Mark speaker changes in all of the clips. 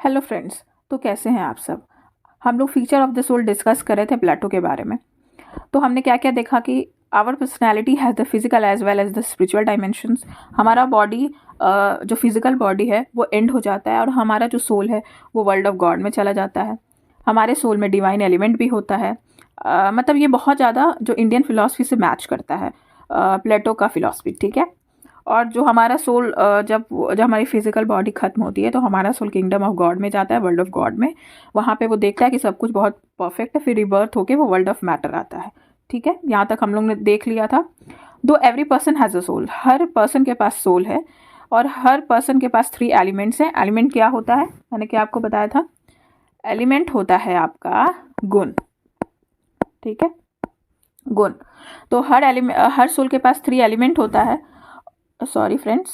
Speaker 1: Hello friends, तो कैसे हैं आप सब। हम लोग feature of the soul discuss कर रहे थे प्लेटो के बारे में। तो हमने क्या क्या देखा कि our personality has the physical as well as the spiritual dimensions. हमारा बॉडी जो फिजिकल बॉडी है वो एंड हो जाता है और हमारा जो सोल है वो वर्ल्ड ऑफ गॉड में चला जाता है। हमारे सोल में डिवाइन एलिमेंट भी होता है। मतलब ये बहुत ज़्यादा जो इंडियन फिलॉसफी से मैच करता है, प्लेटो का फिलॉसफी, ठीक है। और जो हमारा सोल जब हमारी फिजिकल बॉडी खत्म होती है तो हमारा सोल किंगडम ऑफ गॉड में जाता है, वर्ल्ड ऑफ गॉड में। वहाँ पे वो देखता है कि सब कुछ बहुत परफेक्ट है, फिर रिबर्थ होके वो वर्ल्ड ऑफ मैटर आता है, ठीक है। यहाँ तक हम लोग ने देख लिया था। दो every person has a soul, हर पर्सन के पास सोल है और हर पर्सन के पास 3 एलिमेंट्स हैं। एलिमेंट क्या होता है, मैंने क्या आपको बताया था, एलिमेंट होता है आपका गुण, ठीक है, गुण। तो हर सोल के पास 3 एलिमेंट होता है। सॉरी फ्रेंड्स,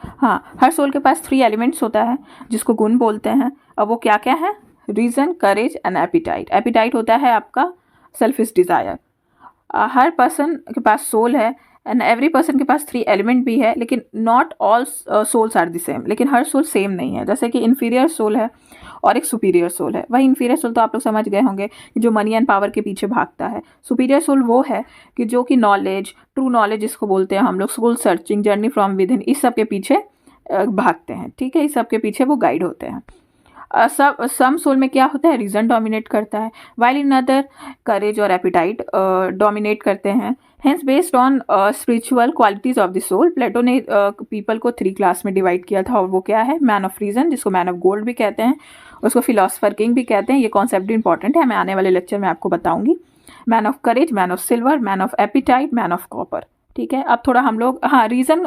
Speaker 1: हाँ, हर सोल के पास 3 एलिमेंट्स होता है जिसको गुण बोलते हैं। अब वो क्या क्या है, reason, courage and appetite. Appetite होता है आपका सेल्फिश डिज़ायर। हर पर्सन के पास सोल है एंड एवरी पर्सन के पास 3 एलिमेंट भी है, लेकिन not all souls are the same. लेकिन हर सोल सेम नहीं है। जैसे कि इन्फीरियर सोल है और एक सुपीरियर सोल है। वही इन्फीरियर सोल तो आप लोग समझ गए होंगे कि जो मनी एंड पावर के पीछे भागता है। सुपीरियर सोल वो है कि जो कि नॉलेज, ट्रू नॉलेज जिसको बोलते हैं हम लोग, soul searching, journey from within, इस सब के पीछे भागते हैं, ठीक है। इस सब के पीछे वो गाइड होते हैं। सम सोल में क्या होता है, रीजन डोमिनेट करता है, वाइल इन अदर करेज और एपिटाइट डोमिनेट करते हैं। Hence based on spiritual qualities of the soul, Plato ने पीपल को 3 क्लास में डिवाइड किया था। और वो क्या है, मैन ऑफ रीजन, जिसको मैन ऑफ गोल्ड भी कहते हैं, उसको फिलोसफर किंग भी कहते हैं। ये कॉन्सेप्ट भी इंपॉर्टेंट है, मैं आने वाले लेक्चर में आपको बताऊंगी। Man of courage, man of silver, man of appetite, man of copper, ठीक है। अब थोड़ा हम लोग, हाँ, रीज़न,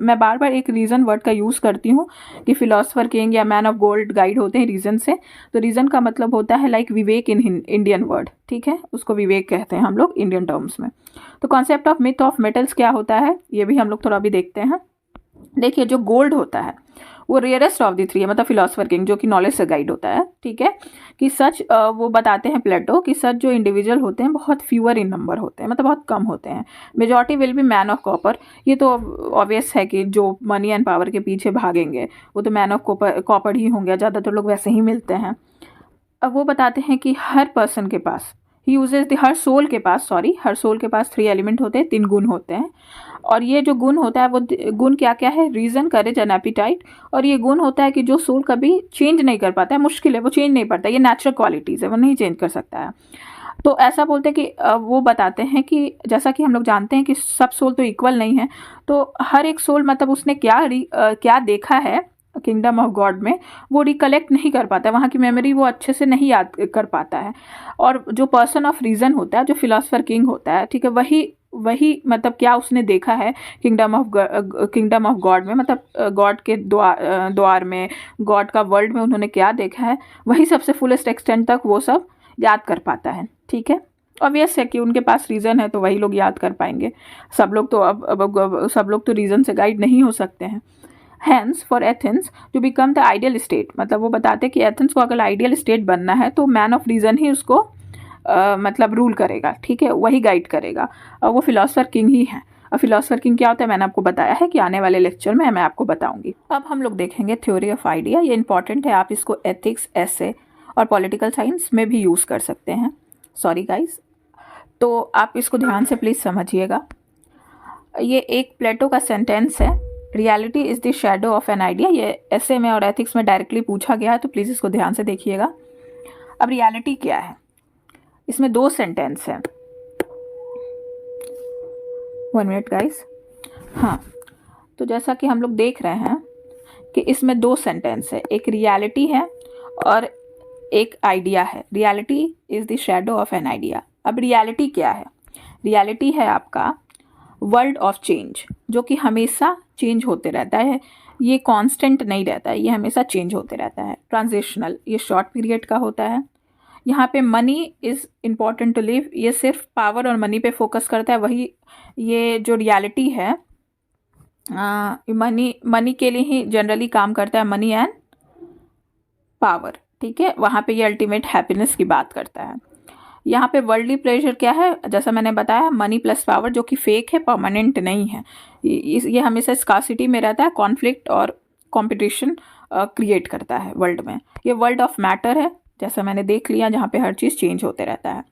Speaker 1: मैं बार बार एक रीज़न वर्ड का यूज़ करती हूँ कि फिलोसफर किंग या मैन ऑफ गोल्ड गाइड होते हैं रीज़न से। तो रीज़न का मतलब होता है like Vivek in Indian word, ठीक है, उसको विवेक कहते हैं हम लोग इंडियन टर्म्स में। तो concept of myth of metals क्या होता है, ये भी हम लोग थोड़ा अभी देखते हैं। देखिए, जो गोल्ड होता है वो रेयरेस्ट ऑफ द 3 है, मतलब फिलोसफर किंग जो कि नॉलेज से गाइड होता है, ठीक है। कि सच, वो बताते हैं प्लेटो कि सच जो इंडिविजुअल होते हैं बहुत फ्यूअर इन नंबर होते हैं, मतलब बहुत कम होते हैं। Majority will be man of copper. ये तो ऑब्वियस है कि जो मनी एंड पावर के पीछे भागेंगे वो तो मैन ऑफ कॉपर ही होंगे, ज़्यादातर लोग वैसे ही मिलते हैं। अब वो बताते हैं कि हर पर्सन के पास, ही यूजेज हर सोल के पास 3 एलिमेंट होते हैं, 3 गुण होते हैं। और ये जो गुण होता है वो गुण क्या क्या है, रीजन, करेज एंड एपिटाइट। और ये गुण होता है कि जो सोल कभी चेंज नहीं कर पाता है, मुश्किल है, वो चेंज नहीं करता, ये नेचुरल क्वालिटीज़ है, वो नहीं चेंज कर सकता है। तो ऐसा बोलते हैं कि वो बताते हैं कि जैसा कि हम लोग जानते हैं कि सब सोल तो इक्वल नहीं है। तो हर एक सोल, मतलब उसने क्या देखा है किंगडम ऑफ गॉड में, वो रिकलेक्ट नहीं कर पाता है, वहाँ की मेमोरी वो अच्छे से नहीं याद कर पाता है। और जो पर्सन ऑफ रीज़न होता है, जो फिलोसफर किंग होता है, ठीक है, वही मतलब क्या उसने देखा है किंगडम ऑफ गॉड में, मतलब गॉड के द्वार में, गॉड का वर्ल्ड में उन्होंने क्या देखा है, वही सबसे फुलेस्ट एक्सटेंट तक वो सब याद कर पाता है, ठीक है। ऑब्वियस है कि उनके पास रीज़न है तो वही लोग याद कर पाएंगे। सब लोग तो रीज़न से गाइड नहीं हो सकते हैं। Hence for Athens to become the ideal state, मतलब वो बताते हैं कि एथेंस को अगर आइडियल स्टेट बनना है तो मैन ऑफ रीज़न ही उसको मतलब रूल करेगा, ठीक है, वही गाइड करेगा। और वो फिलोसफर किंग ही है। और फिलोसफर किंग क्या होता है, मैंने आपको बताया है कि आने वाले लेक्चर में मैं आपको बताऊंगी। अब हम लोग देखेंगे थ्योरी ऑफ आइडिया। ये इंपॉर्टेंट है, आप इसको एथिक्स, एसे और पॉलिटिकल साइंस में भी यूज़ कर सकते हैं। सॉरी गाइज, तो आप इसको ध्यान से प्लीज़ समझिएगा। ये एक प्लेटो का सेंटेंस है, reality is the shadow of an idea. ये एसे में और एथिक्स में डायरेक्टली पूछा गया है, तो प्लीज़ इसको ध्यान से देखिएगा। अब रियलिटी क्या है, इसमें 2 सेंटेंस हैं। 1 मिनट गाइस। हाँ, तो जैसा कि हम लोग देख रहे हैं कि इसमें 2 सेंटेंस है, एक रियलिटी है और एक आइडिया है। Reality is the shadow of an idea. अब रियलिटी क्या है, रियलिटी है आपका वर्ल्ड ऑफ चेंज, जो कि हमेशा चेंज होते रहता है, ये कांस्टेंट नहीं रहता है, ये हमेशा चेंज होते रहता है। ट्रांजिशनल, ये शॉर्ट पीरियड का होता है। यहाँ पे money is important to live, ये सिर्फ पावर और मनी पे फोकस करता है। वही ये जो रियलिटी है मनी के लिए ही जनरली काम करता है, मनी एंड पावर, ठीक है। वहाँ पे ये अल्टीमेट हैप्पीनेस की बात करता है। यहाँ पे वर्ल्डली प्लेजर क्या है, जैसा मैंने बताया, मनी प्लस पावर, जो कि फेक है, परमानेंट नहीं है। ये हमेशा स्कार्सिटी में रहता है, कॉन्फ्लिक्ट और कंपटीशन क्रिएट करता है वर्ल्ड में। ये वर्ल्ड ऑफ मैटर है, जैसा मैंने देख लिया, जहाँ पे हर चीज़ चेंज होते रहता है।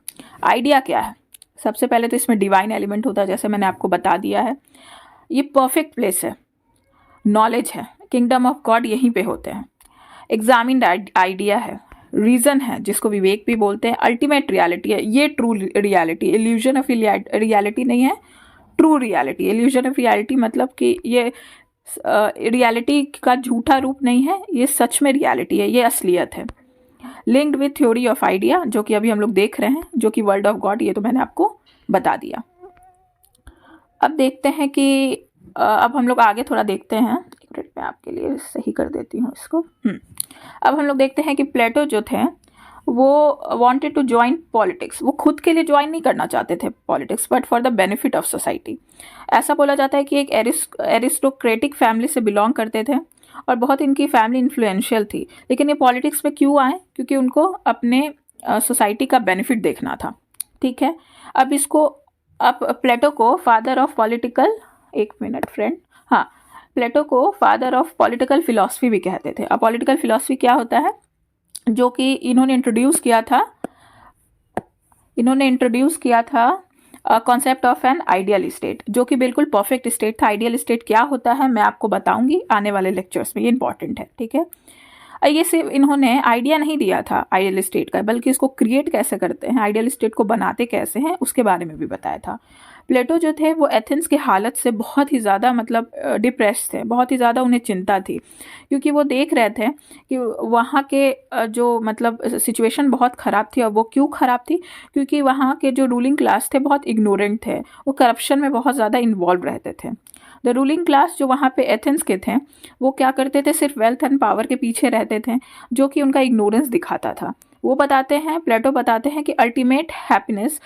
Speaker 1: आइडिया क्या है? सबसे पहले तो इसमें डिवाइन एलिमेंट होता है, जैसे मैंने आपको बता दिया है। ये परफेक्ट प्लेस है, नॉलेज है, किंगडम ऑफ गॉड यहीं पे होते हैं। एग्जामिन्ड आइडिया है, रीज़न है जिसको विवेक भी बोलते हैं, अल्टीमेट रियलिटी है, ये true reality, illusion of reality नहीं है, true reality. Illusion of reality मतलब कि ये रियलिटी का झूठा रूप नहीं है, ये सच में रियलिटी है, ये असलियत है। Linked with theory of idea, जो कि अभी हम लोग देख रहे हैं, जो कि वर्ल्ड ऑफ गॉड, ये तो मैंने आपको बता दिया। अब देखते हैं कि अब हम लोग आगे थोड़ा देखते हैं। एक मिनट में आपके लिए सही कर देती हूँ इसको। अब हम लोग देखते हैं कि प्लेटो जो थे वो वांटेड टू ज्वाइन पॉलिटिक्स। वो खुद के लिए ज्वाइन नहीं करना चाहते थे politics, but for the benefit of society. ऐसा बोला जाता है कि एक एरिस्टोक्रेटिक फैमिली से बिलोंग करते थे और बहुत इनकी फैमिली इन्फ्लुएंशियल थी। लेकिन ये पॉलिटिक्स में क्यों आए? क्योंकि उनको अपने सोसाइटी का बेनिफिट देखना था। ठीक है, अब प्लेटो को फादर ऑफ पॉलिटिकल, एक मिनट फ्रेंड, हाँ, प्लेटो को फादर ऑफ पॉलिटिकल फिलॉसफी भी कहते थे। अब पॉलिटिकल फिलॉसफी क्या होता है? जो कि इन्होंने इंट्रोड्यूस किया था concept of an ideal state, जो कि बिल्कुल परफेक्ट स्टेट था। आइडियल स्टेट क्या होता है मैं आपको बताऊंगी आने वाले लेक्चर्स में, ये इंपॉर्टेंट है। ठीक है, ये सिर्फ इन्होंने आइडिया नहीं दिया था आइडियल स्टेट का, बल्कि इसको क्रिएट कैसे करते हैं, आइडियल स्टेट को बनाते कैसे हैं, उसके बारे में भी बताया था। प्लेटो जो थे वो एथेंस की हालत से बहुत ही ज़्यादा मतलब डिप्रेस थे, बहुत ही ज़्यादा उन्हें चिंता थी, क्योंकि वो देख रहे थे कि वहाँ के जो मतलब सिचुएशन बहुत ख़राब थी। और वो क्यों ख़राब थी? क्योंकि वहाँ के जो रूलिंग क्लास थे बहुत इग्नोरेंट थे, वो करप्शन में बहुत ज़्यादा इन्वॉल्व रहते थे। द रूलिंग क्लास जो वहाँ पे एथेंस के थे वो क्या करते थे? सिर्फ वेल्थ एंड पावर के पीछे रहते थे, जो कि उनका इग्नोरेंस दिखाता था। वो बताते हैं, प्लेटो बताते हैं कि अल्टीमेट हैप्पीनेस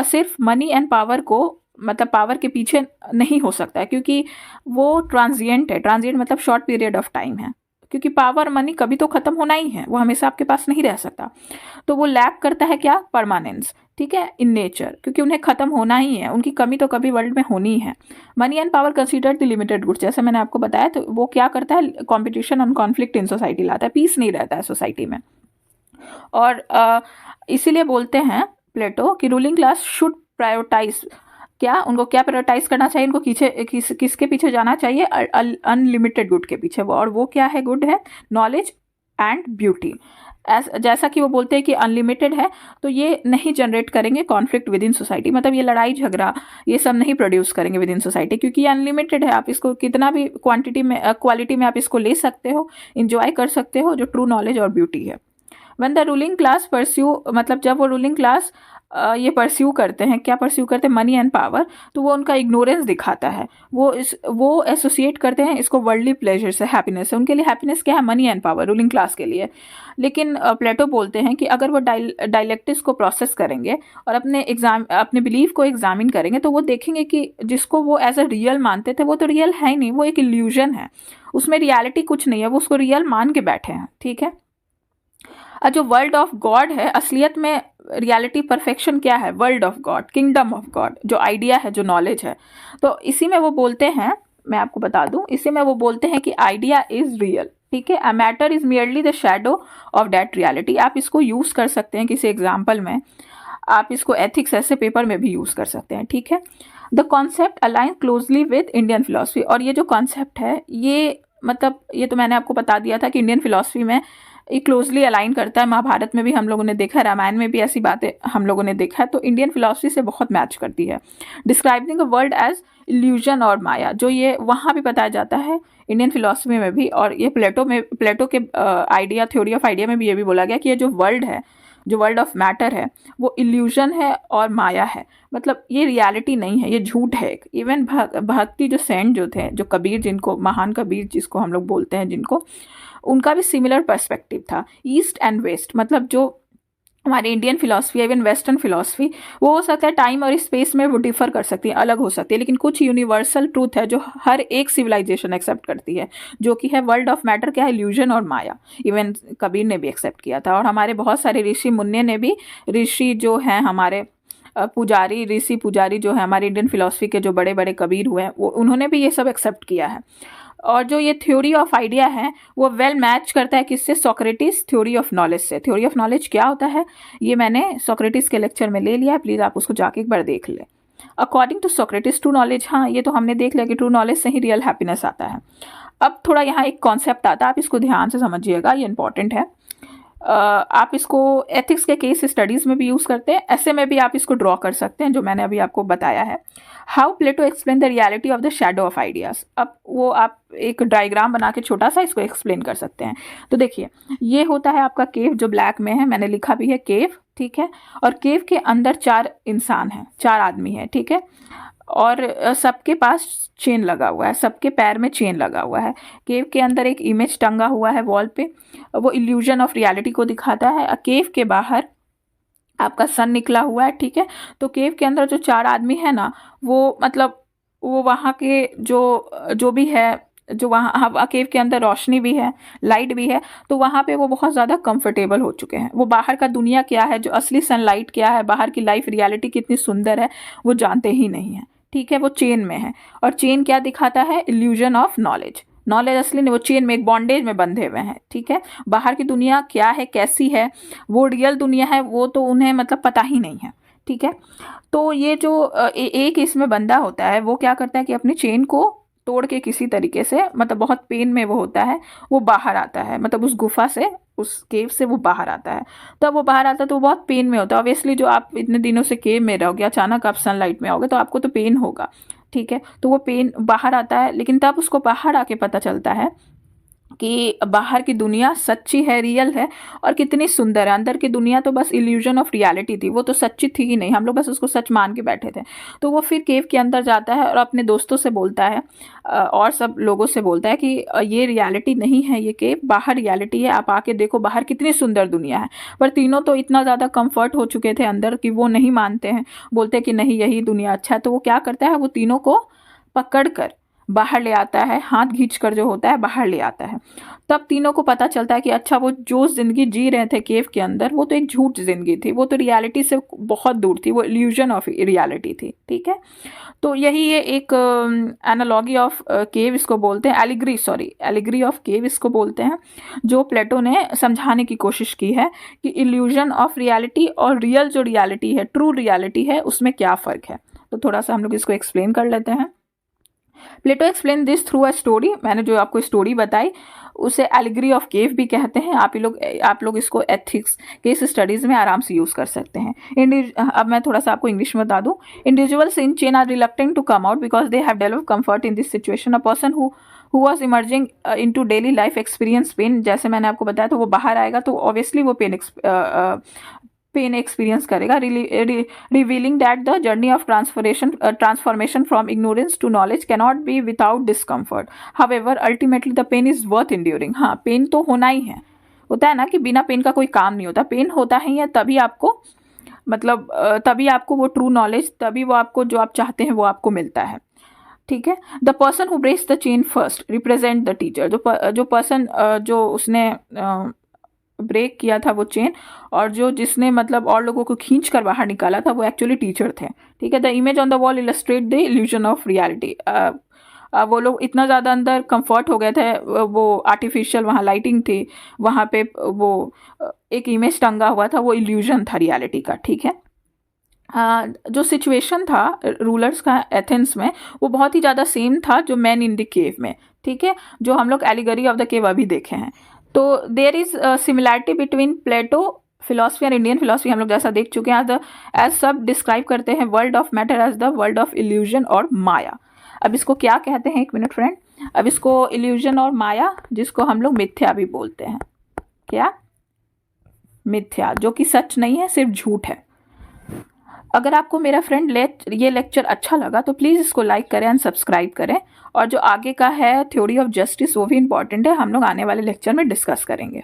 Speaker 1: सिर्फ मनी एंड पावर को मतलब पावर के पीछे नहीं हो सकता है, क्योंकि वो ट्रांजिएंट है। ट्रांजिएंट मतलब शॉर्ट पीरियड ऑफ टाइम है, क्योंकि पावर मनी कभी तो ख़त्म होना ही है, वो हमेशा आपके पास नहीं रह सकता। तो वो लैक करता है क्या? परमानेंस। ठीक है, इन नेचर, क्योंकि उन्हें ख़त्म होना ही है, उनकी कमी तो कभी वर्ल्ड में होनी ही है। Money and power considered the limited goods, जैसे मैंने आपको बताया। तो वो क्या करता है? कॉम्पिटिशन और कॉन्फ्लिक्ट इन सोसाइटी लाता है, पीस नहीं रहता है सोसाइटी में। और इसीलिए बोलते हैं प्लेटो कि रूलिंग क्लास शुड प्रायोरिटाइज, क्या उनको क्या प्रायोरिटाइज करना चाहिए? उनको किसके पीछे जाना चाहिए? अनलिमिटेड गुड के पीछे। और वो क्या है? गुड है नॉलेज एंड ब्यूटी। जैसा कि वो बोलते हैं कि अनलिमिटेड है, तो ये नहीं जनरेट करेंगे कॉन्फ्लिक्ट विद इन सोसाइटी, मतलब ये लड़ाई झगड़ा ये सब नहीं प्रोड्यूस करेंगे विद इन सोसाइटी, क्योंकि ये अनलिमिटेड है। आप इसको कितना भी क्वालिटी में आप इसको ले सकते हो, इंजॉय कर सकते हो, जो ट्रू नॉलेज और ब्यूटी है। When the ruling class pursue, मतलब जब वो रूलिंग क्लास ये परस्यू करते हैं, क्या परस्यू करते हैं? मनी एंड पावर, तो वो उनका इग्नोरेंस दिखाता है। वो एसोसिएट करते हैं इसको वर्ल्डली प्लेजर से, हैप्पीनेस से। उनके लिए हैप्पीनेस क्या है? Money and power, ruling class के लिए। लेकिन प्लेटो बोलते हैं कि अगर वो डायलेक्टिक्स को प्रोसेस करेंगे और अपने बिलीफ को एग्जामिन करेंगे, तो वो देखेंगे कि जिसको वो एज अ रियल मानते थे वो तो रियल है ही नहीं, वो एक इल्यूजन है, उसमें रियलिटी कुछ नहीं है, वो उसको रियल मान के बैठे हैं। ठीक है, जो वर्ल्ड ऑफ गॉड है, असलियत में रियलिटी परफेक्शन क्या है? World of God, kingdom of God, जो आइडिया है, जो नॉलेज है। तो इसी में वो बोलते हैं, मैं आपको बता दूं, इसी में वो बोलते हैं कि आइडिया इज रियल। ठीक है, a matter is merely the shadow of that reality. आप इसको यूज कर सकते हैं किसी एग्जाम्पल में, आप इसको एथिक्स ऐसे पेपर में भी यूज कर सकते हैं। ठीक है, the concept align closely with Indian philosophy. और ये जो कॉन्सेप्ट है, ये मतलब ये तो मैंने आपको बता दिया था कि इंडियन फिलोसफी में ये क्लोजली अलाइन करता है। महाभारत में भी हम लोगों ने देखा है, रामायण में भी ऐसी बातें हम लोगों ने देखा है, तो इंडियन फिलॉसफी से बहुत मैच करती है। Describing a world as illusion और माया, जो ये वहाँ भी बताया जाता है इंडियन फिलॉसफी में भी, और ये प्लेटो के आइडिया, थ्योरी ऑफ आइडिया में भी ये भी बोला गया कि ये जो वर्ल्ड है, जो वर्ल्ड ऑफ मैटर है, वो इल्यूजन है और माया है, मतलब ये रियलिटी नहीं है, ये झूठ है। इवन भक्ति जो सेंट जो थे, जो कबीर, जिनको महान कबीर जिसको हम लोग बोलते हैं, जिनको उनका भी सिमिलर पर्सपेक्टिव था। ईस्ट एंड वेस्ट, मतलब जो हमारी इंडियन फिलॉसफी है, इवन वेस्टर्न फिलॉसफी, वो हो सकता है टाइम और स्पेस में वो डिफर कर सकती है, अलग हो सकती है, लेकिन कुछ यूनिवर्सल ट्रूथ है जो हर एक सिविलाइजेशन एक्सेप्ट करती है, जो कि है वर्ल्ड ऑफ मैटर, क्या है? इल्यूजन और माया। इवन कबीर ने भी एक्सेप्ट किया था, और हमारे बहुत सारे ऋषि मुन्ने ने भी, ऋषि जो हैं हमारे पुजारी, ऋषि पुजारी जो है हमारे इंडियन फिलॉसफी के जो बड़े बड़े कबीर हुए हैं, वो उन्होंने भी ये सब एक्सेप्ट किया है। और जो ये थ्योरी ऑफ आइडिया है वो वेल मैच करता है किससे, सोक्रेटिस थ्योरी ऑफ नॉलेज से। थ्योरी ऑफ नॉलेज क्या होता है ये मैंने सोक्रेटिस के लेक्चर में ले लिया है, प्लीज़ आप उसको जाके एक बार देख लें। According to Socrates true knowledge, हाँ ये तो हमने देख लिया कि ट्रू नॉलेज से ही रियल हैप्पीनेस आता है। अब थोड़ा यहाँ एक कॉन्सेप्ट आता है, आप इसको ध्यान से समझिएगा, ये इंपॉर्टेंट है। आप इसको एथिक्स के केस स्टडीज़ में भी यूज़ करते हैं, ऐसे में भी आप इसको ड्रॉ कर सकते हैं जो मैंने अभी आपको बताया है। How Plato explain the reality of the shadow of ideas. अब वो आप एक डायग्राम बना के छोटा सा इसको एक्सप्लेन कर सकते हैं। तो देखिए ये होता है आपका केव जो ब्लैक में है, मैंने लिखा भी है केव, ठीक है। और केव के अंदर 4 इंसान हैं, 4 आदमी हैं, ठीक है। और सबके पास चेन लगा हुआ है, सबके पैर में चेन लगा हुआ है। केव के अंदर एक इमेज टंगा हुआ है वॉल पे, वो इल्यूजन ऑफ रियलिटी को दिखाता है। केव के बाहर आपका सन निकला हुआ है, ठीक है। तो केव के अंदर जो 4 आदमी है ना, वो मतलब वो वहाँ के जो भी है, जो वहाँ केव के अंदर रोशनी भी है, लाइट भी है, तो वहाँ पे वो बहुत ज़्यादा कंफर्टेबल हो चुके हैं। वो बाहर का दुनिया क्या है, जो असली सनलाइट क्या है, बाहर की लाइफ रियलिटी कितनी सुंदर है, वो जानते ही नहीं है, ठीक है। वो चेन में है, और चेन क्या दिखाता है, इल्यूजन ऑफ नॉलेज। नॉलेज असली नहीं, वो चेन में एक बॉन्डेज में बंधे हुए हैं, ठीक है। बाहर की दुनिया क्या है, कैसी है, वो रियल दुनिया है, वो तो उन्हें मतलब पता ही नहीं है, ठीक है। तो ये जो एक इसमें बंदा होता है, वो क्या करता है कि अपनी चेन को तोड़ के किसी तरीके से, मतलब बहुत पेन में वो होता है, वो बाहर आता है, मतलब उस गुफा से, उस केव से वो बाहर आता है। तब वो बाहर आता है तो वो बहुत पेन में होता है। ऑब्वियसली जो आप इतने दिनों से केव में रहोगे, अचानक आप सनलाइट में आओगे तो आपको तो पेन होगा, ठीक है। तो वो पेन बाहर आता है, लेकिन तब उसको बाहर आके पता चलता है कि बाहर की दुनिया सच्ची है, रियल है, और कितनी सुंदर है। अंदर की दुनिया तो बस इल्यूजन ऑफ रियलिटी थी, वो तो सच्ची थी ही नहीं, हम लोग बस उसको सच मान के बैठे थे। तो वो फिर केव के अंदर जाता है और अपने दोस्तों से बोलता है, और सब लोगों से बोलता है कि ये रियलिटी नहीं है, ये केव बाहर रियलिटी है, आप आके देखो बाहर कितनी सुंदर दुनिया है। पर तीनों तो इतना ज़्यादा कंफर्ट हो चुके थे अंदर कि वो नहीं मानते हैं, बोलते कि नहीं यही दुनिया अच्छा है। तो वो क्या करता है, वो तीनों को पकड़ कर बाहर ले आता है, हाथ खींचकर जो होता है बाहर ले आता है। तब तीनों को पता चलता है कि अच्छा वो जो जिंदगी जी रहे थे केव के अंदर, वो तो एक झूठ जिंदगी थी, वो तो रियलिटी से बहुत दूर थी, वो इल्यूजन ऑफ रियलिटी थी, ठीक है। तो यही ये एक एनालॉगी ऑफ केव इसको बोलते हैं, एलिग्री ऑफ केव इसको बोलते हैं, जो प्लेटो ने समझाने की कोशिश की है कि इल्यूजन ऑफ रियलिटी और रियल जो रियलिटी है, ट्रू रियलिटी है, उसमें क्या फ़र्क है। तो थोड़ा सा हम लोग इसको एक्सप्लेन कर लेते हैं। Plato explain this through a story, मैंने जो आपको स्टोरी बताई उसे एलिग्री ऑफ केव भी कहते हैं। आप लोग इसको एथिक्स केस स्टडीज़ में आराम से यूज़ कर सकते हैं। अब मैं थोड़ा सा आपको इंग्लिश में बता दूँ। Individuals in chain are reluctant to come out because they have develop comfort in this situation. A person who was emerging into daily life experience pain, जैसे मैंने आपको बताया, तो वो बाहर आएगा तो ऑब्वियसली वो पेन एक्सपीरियंस करेगा, revealing that the journey of transformation from ignorance to knowledge cannot be without discomfort, however ultimately the pain is worth enduring. हाँ, पेन तो होना ही है, होता है ना कि बिना पेन का कोई काम नहीं होता, पेन होता ही है, तभी आपको मतलब तभी आपको वो ट्रू नॉलेज, तभी वो आपको जो आप चाहते हैं वो आपको मिलता है, ठीक है। The person who breaks the chain first represent the teacher, जो पर्सन जो उसने ब्रेक किया था वो चेन, और जिसने मतलब और लोगों को खींच कर बाहर निकाला था, वो एक्चुअली टीचर थे, ठीक है। The image on the wall illustrate the illusion of reality. वो लोग इतना ज़्यादा अंदर कंफर्ट हो गए थे, वो आर्टिफिशियल वहाँ लाइटिंग थी, वहाँ पे वो एक इमेज टंगा हुआ था, वो इल्यूजन था रियलिटी का, ठीक है। जो सिचुएशन था रूलर्स का एथेंस में, वो बहुत ही ज़्यादा सेम था जो मैन इन द केव में, ठीक है, जो हम लोग एलिगरी ऑफ द केव अभी देखे हैं। तो there is similarity between Plato philosophy और इंडियन फिलॉसफी, हम लोग जैसा देख चुके हैं। एज सब डिस्क्राइब करते हैं world of matter as the world of illusion और माया। अब इसको क्या कहते हैं, एक मिनट फ्रेंड, अब इसको इल्यूजन और माया, जिसको हम लोग मिथ्या भी बोलते हैं, क्या, मिथ्या, जो कि सच नहीं है, सिर्फ झूठ है। अगर आपको मेरा फ्रेंड ये लेक्चर अच्छा लगा तो प्लीज़ इसको लाइक करें एंड सब्सक्राइब करें, और जो आगे का है थ्योरी ऑफ जस्टिस वो भी इम्पॉर्टेंट है, हम लोग आने वाले लेक्चर में डिस्कस करेंगे।